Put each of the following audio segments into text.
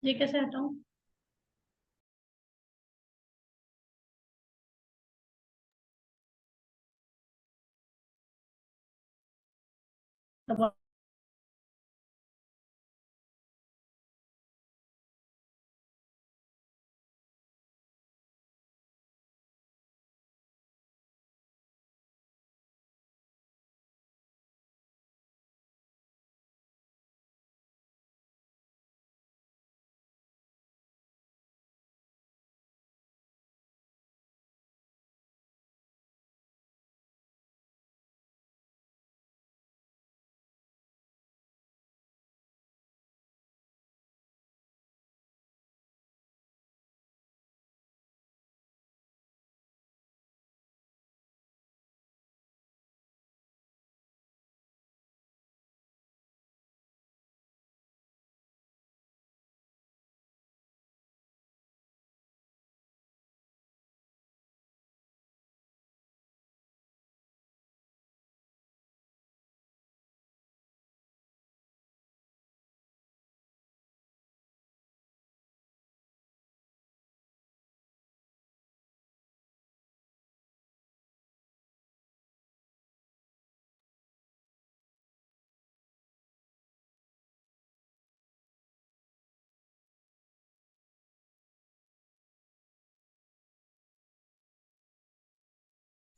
ये कैसे हटाऊं? अब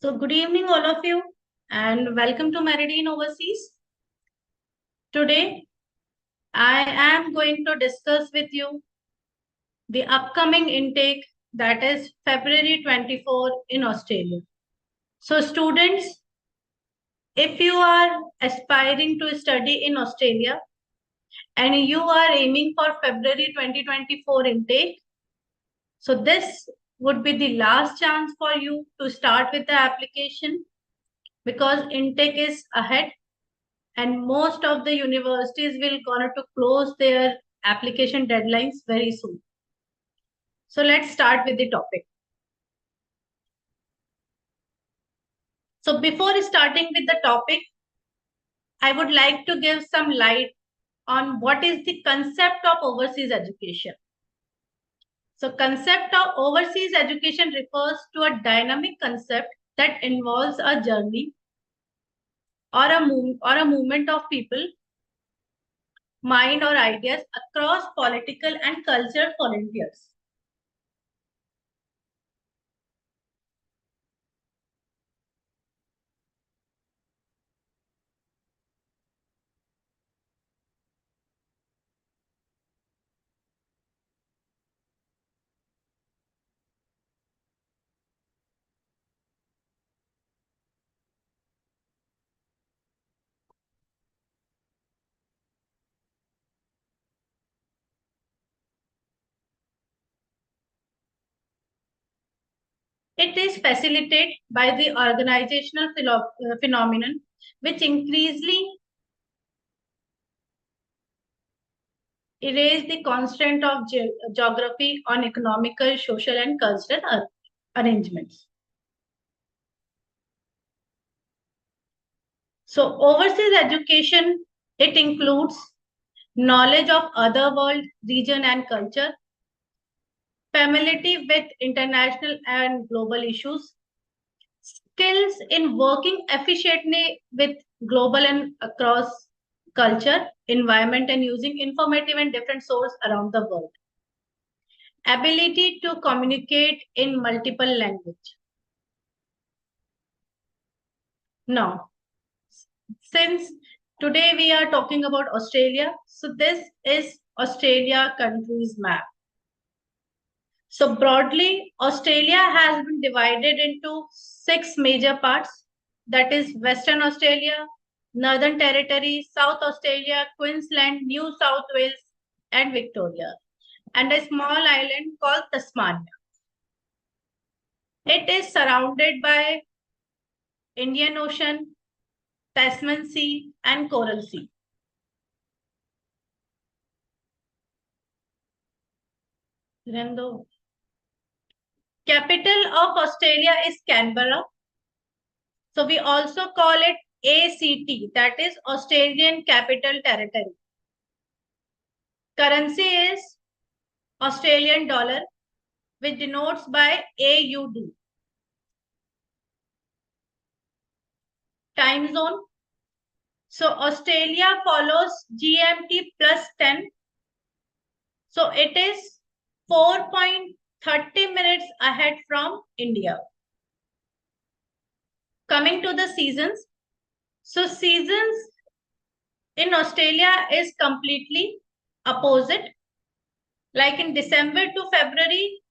So, good evening, all of you, and welcome to Meridian Overseas. Today, I am going to discuss with you the upcoming intake that is February 24 in Australia. So, students, if you are aspiring to study in Australia and you are aiming for February 2024 intake, so this would be the last chance for you to start with the application because intake is ahead and most of the universities will gonna to close their application deadlines very soon. So let's start with the topic. So before starting with the topic, I would like to give some light on what is the concept of overseas education. So concept of overseas education refers to a dynamic concept that involves a journey or a movement of people, mind or ideas across political and cultural frontiers. It is facilitated by the organizational phenomenon, which increasingly erase the constraint of geography on economical, social, and cultural arrangements. So, overseas education, it includes knowledge of other world, region, and culture, familiarity with international and global issues, skills in working efficiently with global and across culture, environment, and using informative and different sources around the world. Ability to communicate in multiple language. Now, since today we are talking about Australia, so this is Australia country's map. So broadly, Australia has been divided into six major parts. That is Western Australia, Northern Territory, South Australia, Queensland, New South Wales, and Victoria, and a small island called Tasmania. It is surrounded by Indian Ocean, Tasman Sea, and Coral Sea. Capital of Australia is Canberra. So we also call it ACT, that is Australian Capital Territory. Currency is Australian dollar, which denotes by AUD. Time zone. So Australia follows GMT plus 10. So it is 4.30 minutes ahead from India. Coming to the seasons. So seasons in Australia is completely opposite. Like in December to February,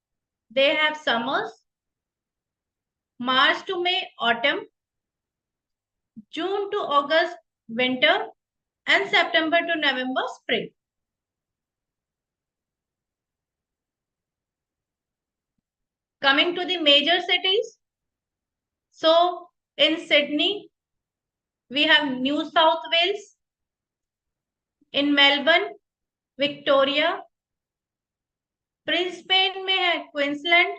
they have summers. March to May, autumn. June to August, winter. And September to November, spring. Coming to the major cities. So in Sydney, we have New South Wales. In Melbourne, Victoria. Brisbane में है Queensland.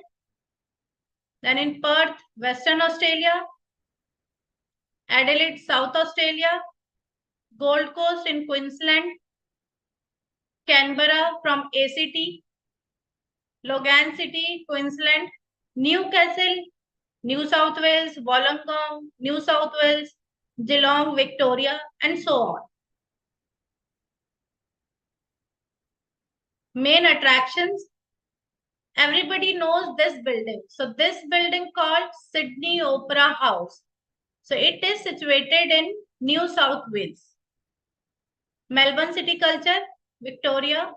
Then in Perth, Western Australia. Adelaide, South Australia. Gold Coast in Queensland. Canberra from ACT. Logan City, Queensland. Newcastle, New South Wales. Wollongong, New South Wales. Geelong, Victoria, and so on. Main attractions. Everybody knows this building. So this building called Sydney Opera House. So it is situated in New South Wales. Melbourne City Culture, Victoria.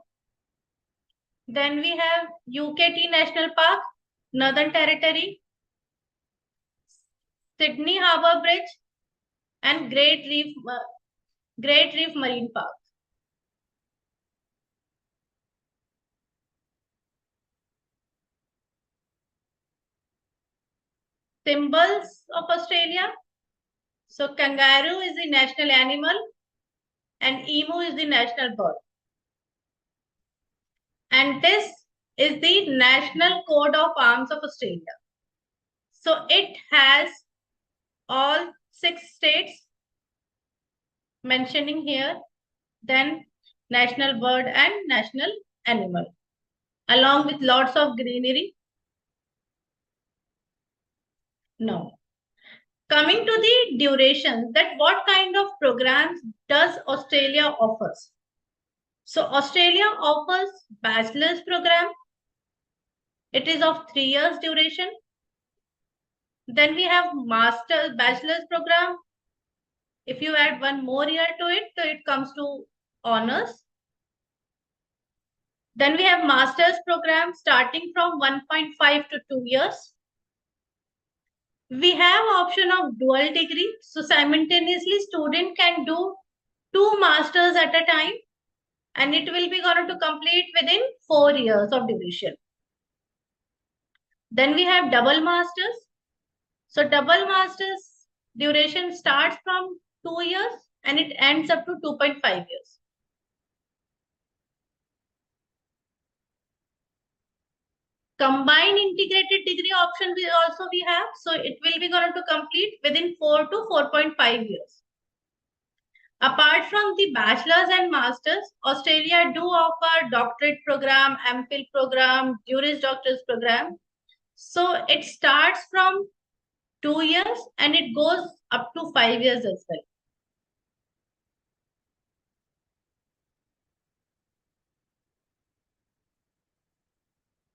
Then we have UKT National Park, Northern Territory. Sydney Harbour Bridge and Great Reef Marine Park. Symbols of Australia. So kangaroo is the national animal and emu is the national bird. And this is the national coat of arms of Australia. So it has all 6 states mentioning here, then national bird and national animal, along with lots of greenery. No. Coming to the duration, that what kind of programs does Australia offers? So Australia offers bachelor's program. It is of 3 years duration. Then we have bachelor's program. If you add 1 more year to it, so it comes to honors. Then we have master's program starting from 1.5 to 2 years. We have option of dual degree. So simultaneously student can do 2 masters at a time and it will be going to complete within 4 years of duration. Then we have double masters. So double masters duration starts from 2 years and it ends up to 2.5 years. Combined integrated degree option we have. So it will be going to complete within 4 to 4.5 years. Apart from the bachelor's and master's, Australia do offer doctorate program, MPhil program, Juris Doctor's program. So it starts from 2 years and it goes up to 5 years as well.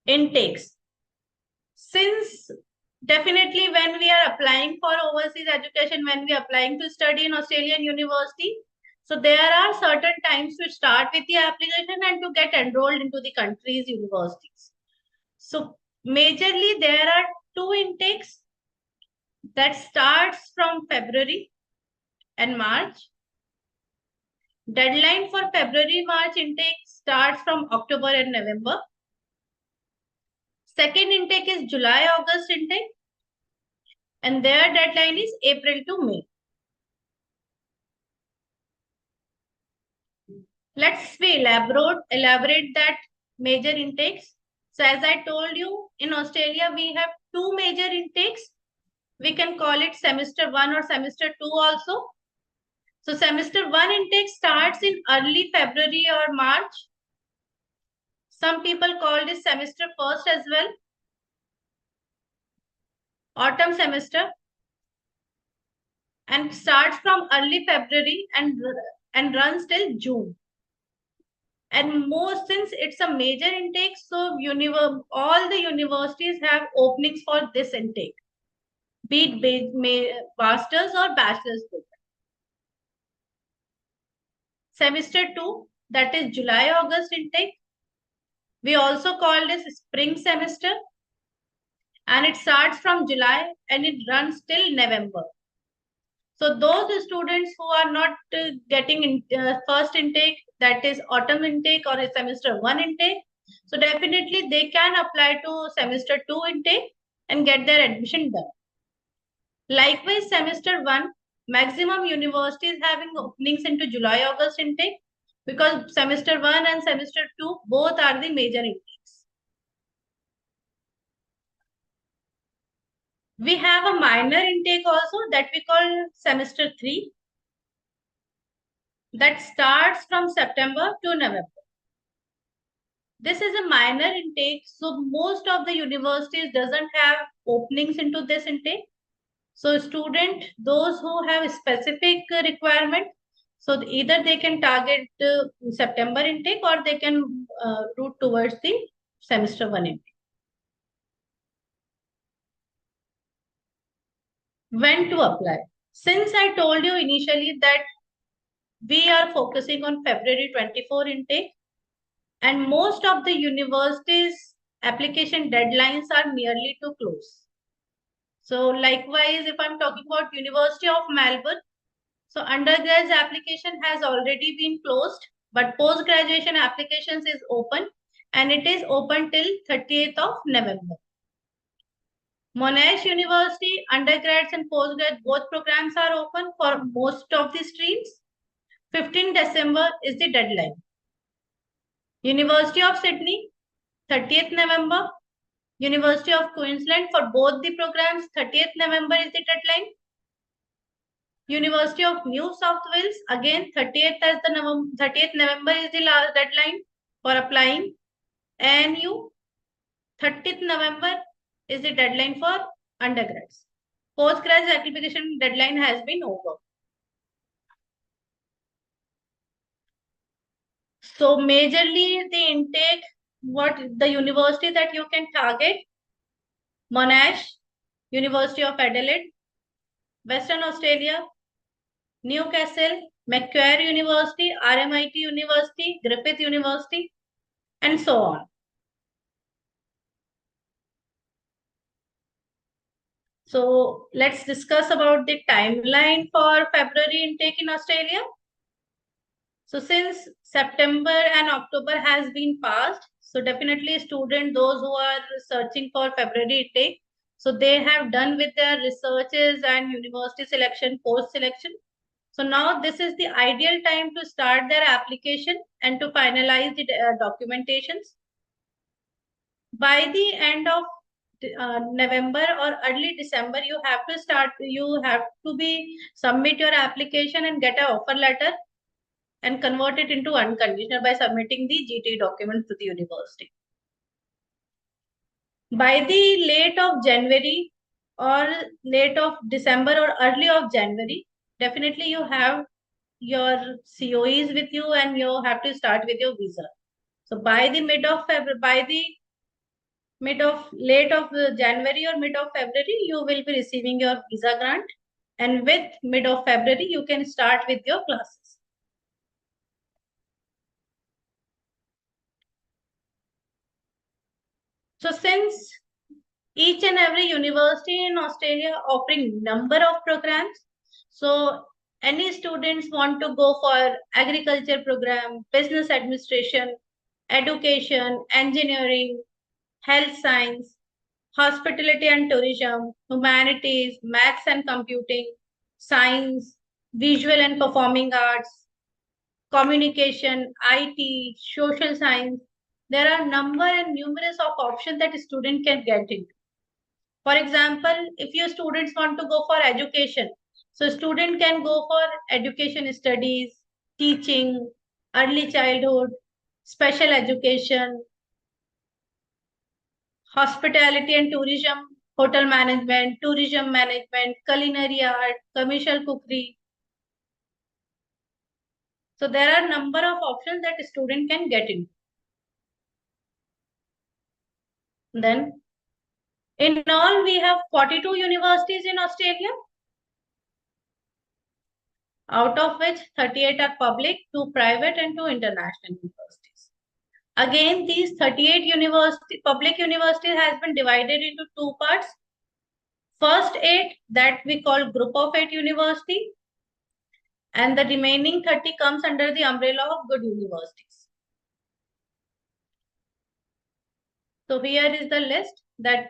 Intakes. Since definitely when we are applying for overseas education, when we are applying to study in Australian university, so there are certain times to start with the application and to get enrolled into the country's universities. So majorly there are 2 intakes that starts from February and March. Deadline for February-March intake starts from October and November. Second intake is July-August intake. And their deadline is April to May. Let's elaborate that major intakes. So as I told you, in Australia, we have 2 major intakes. We can call it semester 1 or semester 2 also. So semester 1 intake starts in early February or March. Some people call this semester first as well, autumn semester, and starts from early February and runs till June. And most, since it's a major intake, so all the universities have openings for this intake, be it masters or bachelor's program. Semester 2, that is July August intake, we also call this spring semester, and it starts from July and it runs till November. So those students who are not getting first intake, that is autumn intake or a semester 1 intake, so definitely they can apply to semester 2 intake and get their admission done. Likewise, semester 1, maximum universities having openings into July August intake, because semester 1 and semester 2 both are the major intakes. We have a minor intake also that we call semester 3, that starts from September to November. This is a minor intake, so most of the universities doesn't have openings into this intake. So those who have specific requirement, so either they can target September intake or they can route towards the semester 1 intake. When to apply? Since I told you initially that we are focusing on February 24 intake, and most of the universities application deadlines are nearly to close. So likewise, if I'm talking about University of Melbourne, so undergraduate application has already been closed, but post-graduation applications is open, and it is open till 30th of November. Monash University, undergrads and postgrads, both programs are open for most of the streams. 15 December is the deadline. University of Sydney, 30th November. University of Queensland, for both the programs, 30th November is the deadline. University of New South Wales, again 30th November is the last deadline for applying. ANU, 30th November is the deadline for undergrads. Postgraduate application deadline has been over. So majorly the intake, what the university that you can target: Monash, University of Adelaide, Western Australia, Newcastle, Macquarie University, RMIT University, Griffith University, and so on. So let's discuss about the timeline for February intake in Australia. So since September and October has been passed, so definitely students, those who are searching for February intake, so they have done with their researches and university selection, post selection. So now this is the ideal time to start their application and to finalize the documentations. By the end of November or early December, you have to be submit your application and get an offer letter and convert it into unconditional by submitting the GT document to the university. By the late of January or late of December or early of January, definitely you have your COEs with you and you have to start with your visa. So by the late of January or mid of February, you will be receiving your visa grant, and with mid of February, you can start with your classes. So since each and every university in Australia offering number of programs, so any students want to go for agriculture program, business administration, education, engineering, health science, hospitality and tourism, humanities, maths and computing, science, visual and performing arts, communication, IT, social science. There are number and numerous of options that a student can get into. For example, if your students want to go for education, so student can go for education studies, teaching, early childhood, special education, hospitality and tourism, hotel management, tourism management, culinary art, commercial cookery. So there are number of options that a student can get in. Then in all, we have 42 universities in Australia, out of which 38 are public, 2 private and 2 international universities. Again, these 38 public universities has been divided into 2 parts. First 8 that we call group of 8 university, and the remaining 30 comes under the umbrella of good universities. So here is the list that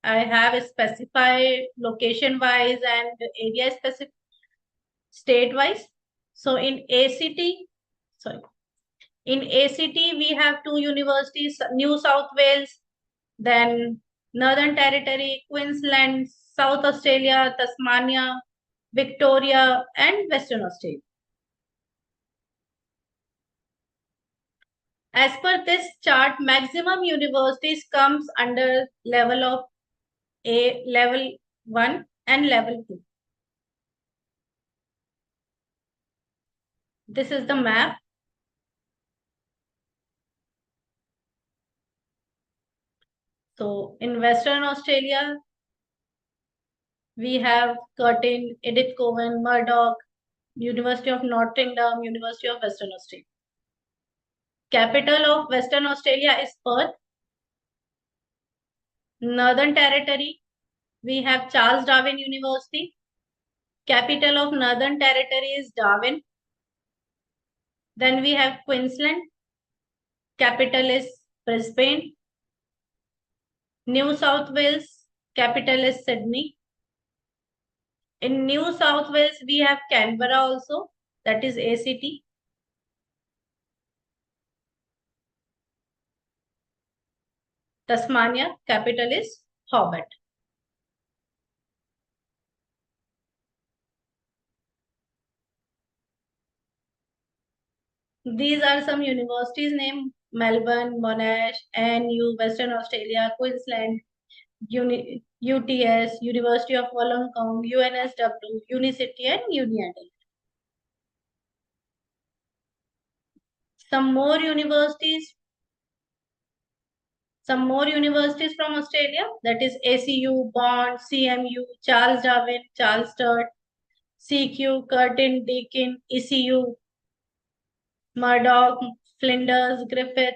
I have specified location wise and area specific, state wise. So in ACT we have 2 universities, New South Wales, then Northern Territory, Queensland, South Australia, Tasmania, Victoria and Western Australia. As per this chart, maximum universities comes under level of level 1 and level 2. This is the map. So in Western Australia, we have Curtin, Edith Cowan, Murdoch, University of Nottingham, University of Western Australia. Capital of Western Australia is Perth. Northern Territory, we have Charles Darwin University. Capital of Northern Territory is Darwin. Then we have Queensland. Capital is Brisbane. New South Wales, capital is Sydney. In New South Wales, we have Canberra also, that is ACT. Tasmania, capital is Hobart. These are some universities named Melbourne, Monash, NU, Western Australia, Queensland, UTS, University of Wollongong, UNSW, Unicity and Uniadel. Some more universities from Australia, that is ACU, Bond, CMU, Charles Darwin, Charles Sturt, CQ, Curtin, Deakin, ECU, Murdoch, Flinders, Griffith.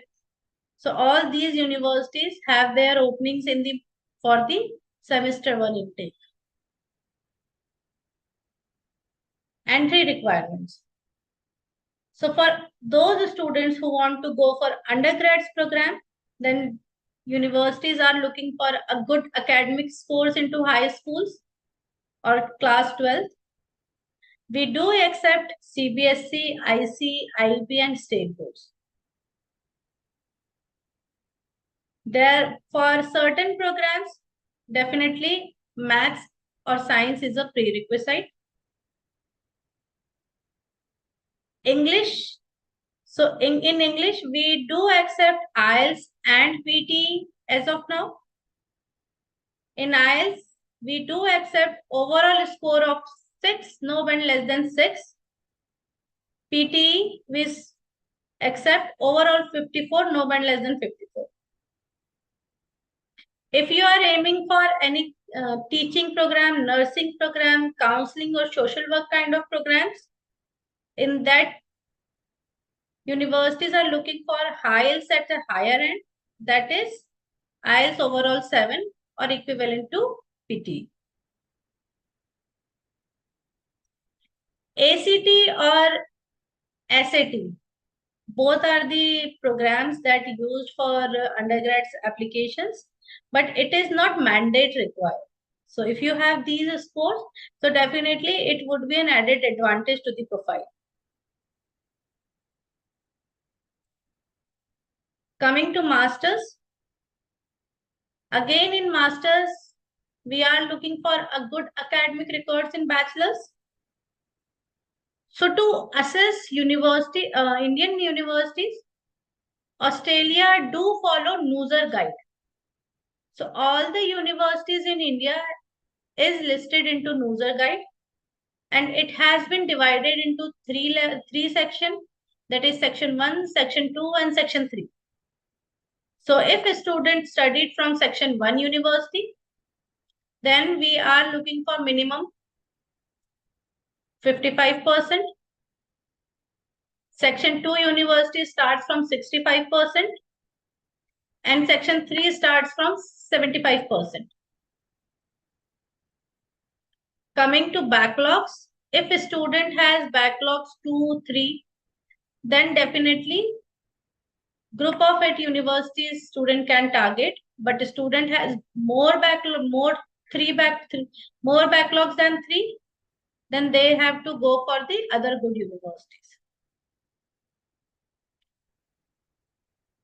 So all these universities have their openings for the semester 1 intake. Entry requirements. So for those students who want to go for undergrads program, then universities are looking for a good academic scores into high schools or class 12. We do accept CBSE, IC, IB and state boards. There for certain programs, definitely maths or science is a prerequisite. English. So in English, we do accept IELTS and PTE as of now. In IELTS, we do accept overall score of 6, no band less than 6. PTE, we accept overall 54, no band less than 54. If you are aiming for any teaching program, nursing program, counseling or social work kind of programs, in that universities are looking for IELTS at a higher end, that is IELTS overall 7 or equivalent to PT. ACT or SAT, both are the programs that used for undergrads applications, but it is not mandate required. So if you have these scores, so definitely it would be an added advantage to the profile. Coming to masters, again in masters, we are looking for a good academic records in bachelor's. So to assess Indian universities, Australia do follow NUSER guide. So all the universities in India is listed into Nooser Guide, and it has been divided into three sections. That is section 1, section 2, and section 3. So if a student studied from section 1 university, then we are looking for minimum 55%. Section 2 university starts from 65%, and section 3 starts from 75%. Coming to backlogs, if a student has backlogs 2, 3, then definitely group of 8 universities student can target, but a student has more backlogs than 3, then they have to go for the other good universities.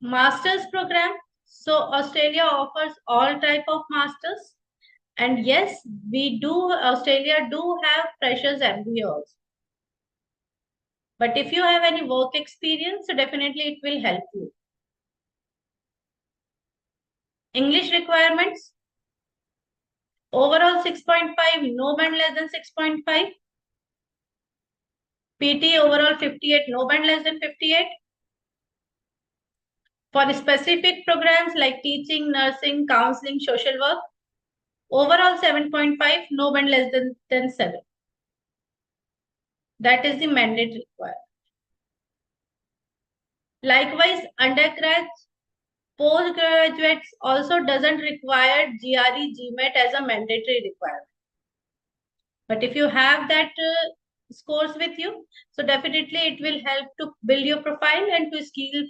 Master's program. So Australia offers all type of masters, and yes, Australia do have freshers MBA also. But if you have any work experience, so definitely it will help you. English requirements. Overall 6.5, no band less than 6.5. PT overall 58, no band less than 58. For specific programs like teaching, nursing, counseling, social work, overall 7.5, no band less than 7. That is the mandate required. Likewise, undergrads, postgraduates also doesn't require GRE, GMAT as a mandatory requirement. But if you have that scores with you, so definitely it will help to build your profile and to seek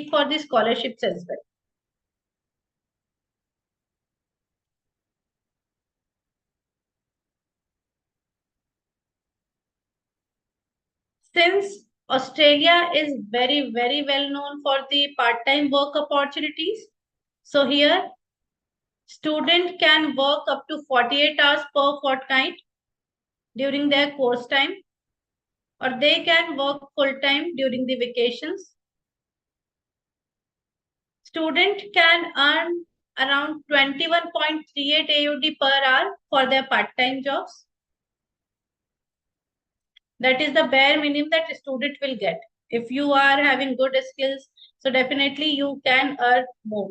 for the scholarships as well. Since Australia is very, very well known for the part-time work opportunities, so here student can work up to 48 hours per fortnight during their course time, or they can work full-time during the vacations. Student can earn around 21.38 AUD per hour for their part-time jobs. That is the bare minimum that a student will get. If you are having good skills, so definitely you can earn more.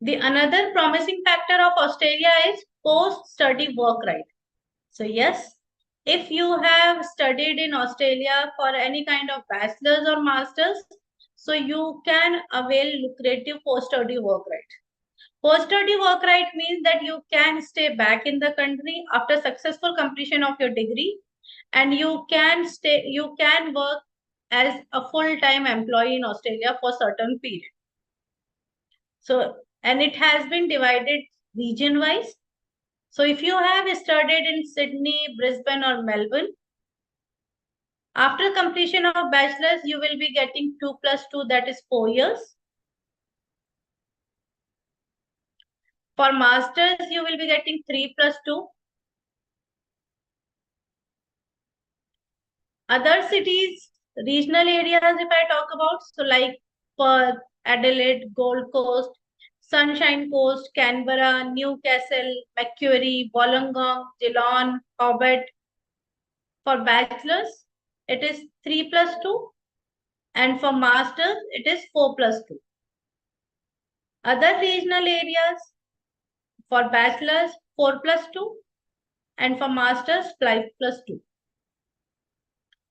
The another promising factor of Australia is post-study work right. So yes, if you have studied in Australia for any kind of bachelor's or master's, so you can avail lucrative post-study work right. Post-study work right means that you can stay back in the country after successful completion of your degree, and you can work as a full-time employee in Australia for certain period. So, and it has been divided region-wise. So if you have studied in Sydney, Brisbane, or Melbourne, after completion of bachelor's, you will be getting 2 plus 2, that is 4 years. For master's, you will be getting 3 plus 2. Other cities, regional areas, if I talk about, so like Perth, Adelaide, Gold Coast, Sunshine Coast, Canberra, Newcastle, Macquarie, Wollongong, Geelong, Hobart. For bachelor's, it is 3 plus 2. And for master's, it is 4 plus 2. Other regional areas, for bachelor's, 4 plus 2. And for master's, 5 plus 2.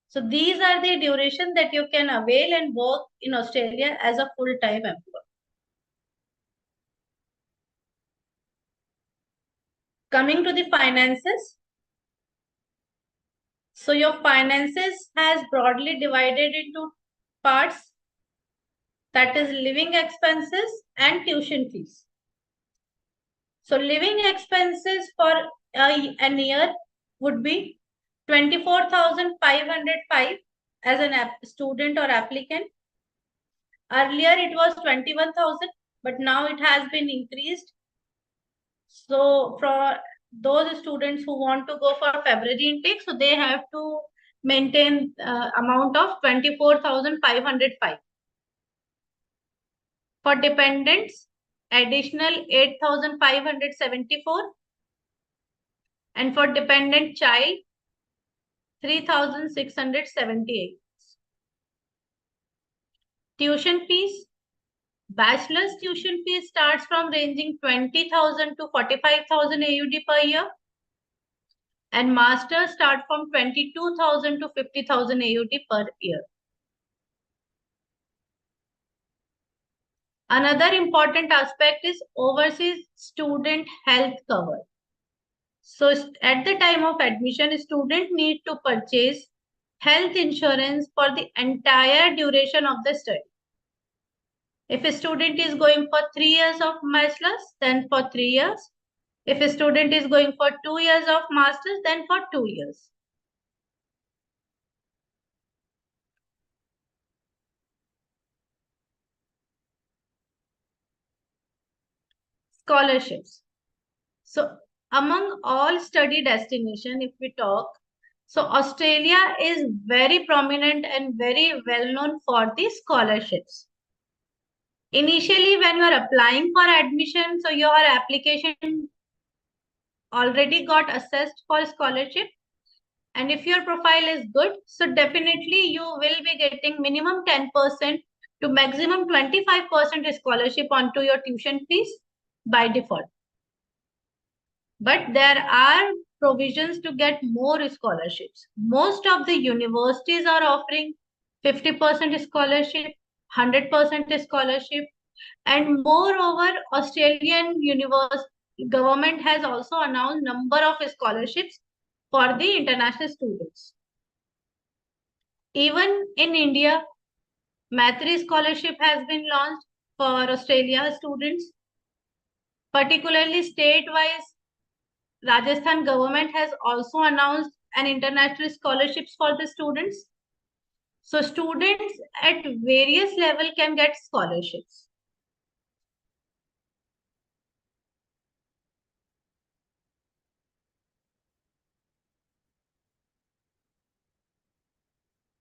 So these are the duration that you can avail and work in Australia as a full-time employee. Coming to the finances. So your finances has broadly divided into parts, that is living expenses and tuition fees. So living expenses for an year would be 24,505 as a student or applicant. Earlier it was 21,000, but now it has been increased. So for those students who want to go for February intake, so they have to maintain amount of 24,505. For dependents, additional 8,574. And for dependent child, 3,678. Tuition fees. Bachelor's tuition fee starts from ranging 20,000 to 45,000 AUD per year. And masters start from 22,000 to 50,000 AUD per year. Another important aspect is overseas student health cover. So at the time of admission, student need to purchase health insurance for the entire duration of the study. If a student is going for 3 years of bachelor's, then for 3 years. If a student is going for 2 years of master's, then for 2 years. Scholarships. So among all study destination, if we talk, so Australia is very prominent and very well known for the scholarships. Initially, when you are applying for admission, so your application already got assessed for scholarship. And if your profile is good, so definitely you will be getting minimum 10% to maximum 25% scholarship onto your tuition fees by default. But there are provisions to get more scholarships. Most of the universities are offering 50% scholarship, 100% scholarship, and moreover, Australian university government has also announced number of scholarships for the international students. Even in India, Matri scholarship has been launched for Australia students. Particularly state-wise, Rajasthan government has also announced an international scholarships for the students. So students at various level can get scholarships.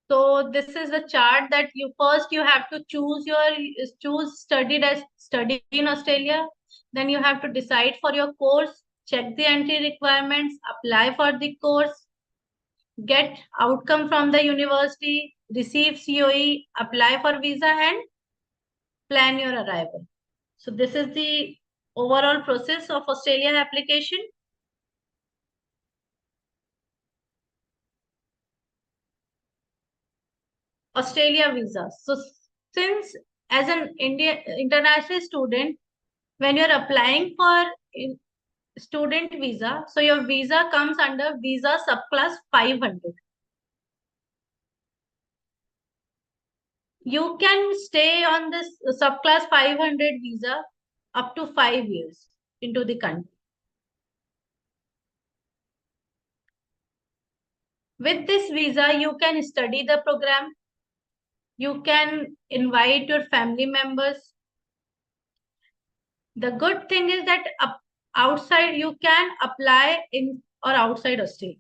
So this is a chart that you have to choose study in Australia. Then you have to decide for your course, check the entry requirements, apply for the course, get outcome from the university, receive COE, apply for visa, and plan your arrival. So this is the overall process of Australia application. Australia visa. So since as an international student, when you're applying for student visa, so your visa comes under visa subclass 500. You can stay on this subclass 500 visa up to 5 years into the country. With this visa, you can study the program. You can invite your family members. The good thing is that outside you can apply in or outside Australia.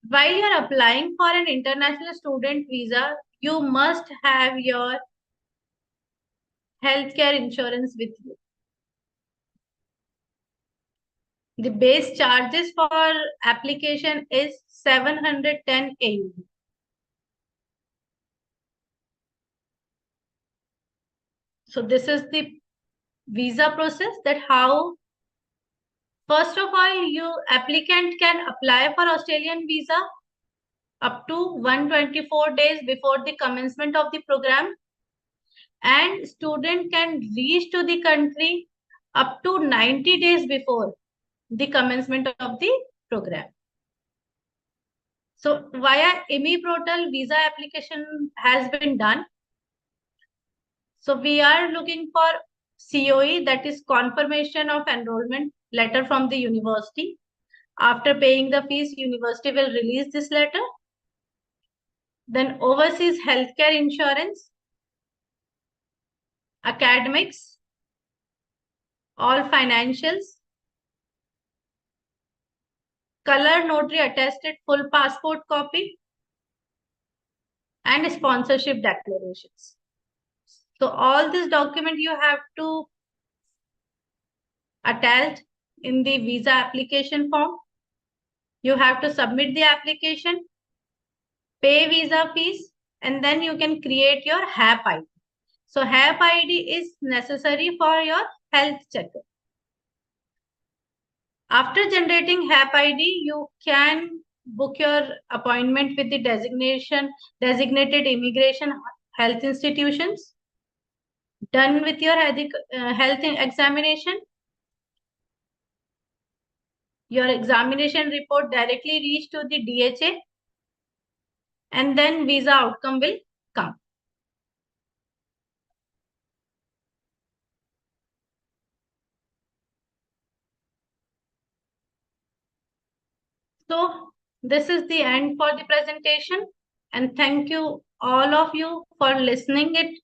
While you're applying for an international student visa, you must have your healthcare insurance with you. The base charges for application is 710 AUD. So this is the visa process, that how first of all you applicant can apply for Australian visa up to 124 days before the commencement of the program, and student can reach to the country up to 90 days before the commencement of the program. So via IMI portal, visa application has been done. So we are looking for COE, that is confirmation of enrollment letter from the university. After paying the fees, university will release this letter. Then overseas healthcare insurance, academics, all financials, color notary attested full passport copy, and sponsorship declarations. So all this document you have to attach in the visa application form. You have to submit the application, pay visa fees, and then you can create your HAP ID. So HAP ID is necessary for your health checkup. After generating HAP ID, you can book your appointment with the designated immigration health institutions. Done with your health examination, your examination report directly reach to the DHA, and then visa outcome will come. So this is the end for the presentation, and thank you all of you for listening it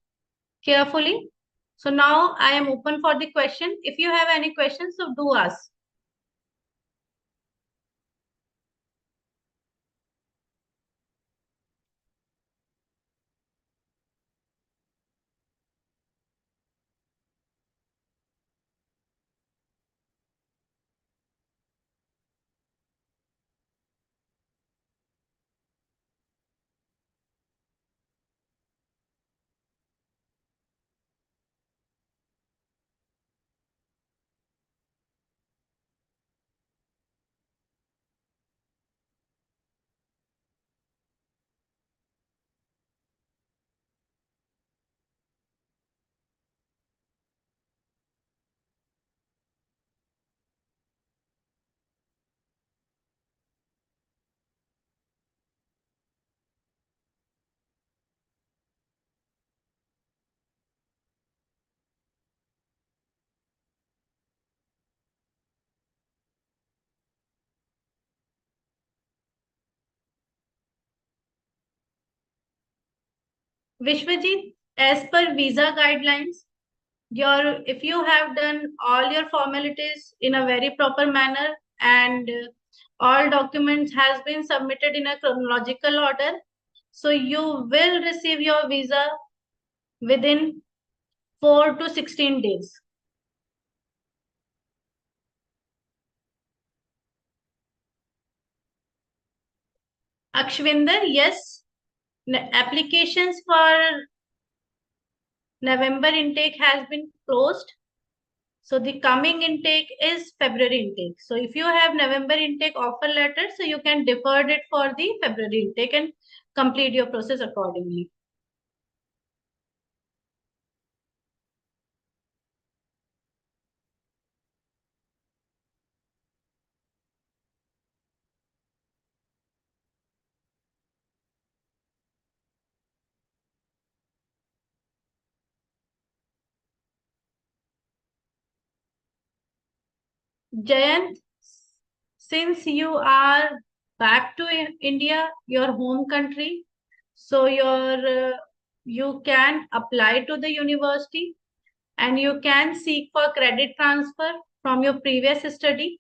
carefully. So now I am open for the question. If you have any questions, so do ask. Vishwajit, as per visa guidelines, if you have done all your formalities in a very proper manner and all documents has been submitted in a chronological order, so you will receive your visa within 4 to 16 days. Akshvinder, yes, applications for November intake has been closed. So the coming intake is February intake. So if you have November intake offer letter, so you can defer it for the February intake and complete your process accordingly. Jayant, since you are back to India, your home country, so you can apply to the university and you can seek for credit transfer from your previous study.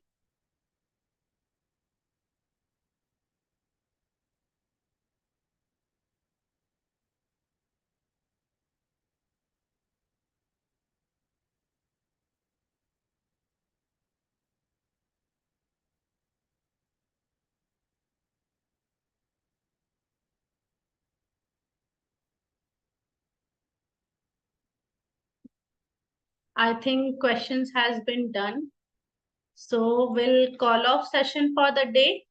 I think questions has been done. So we'll call off session for the day.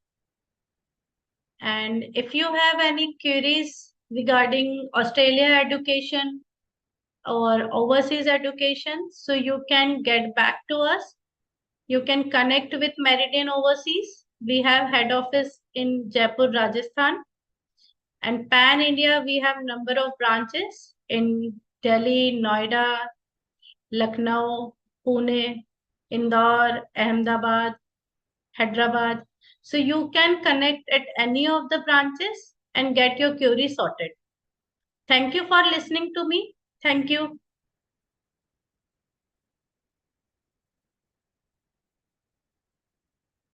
And if you have any queries regarding Australia education or overseas education, so you can get back to us. You can connect with Meridian Overseas. We have head office in Jaipur, Rajasthan. And Pan India, we have number of branches in Delhi, Noida, Lucknow, Pune, Indore, Ahmedabad, Hyderabad. So you can connect at any of the branches and get your query sorted. Thank you for listening to me. Thank you.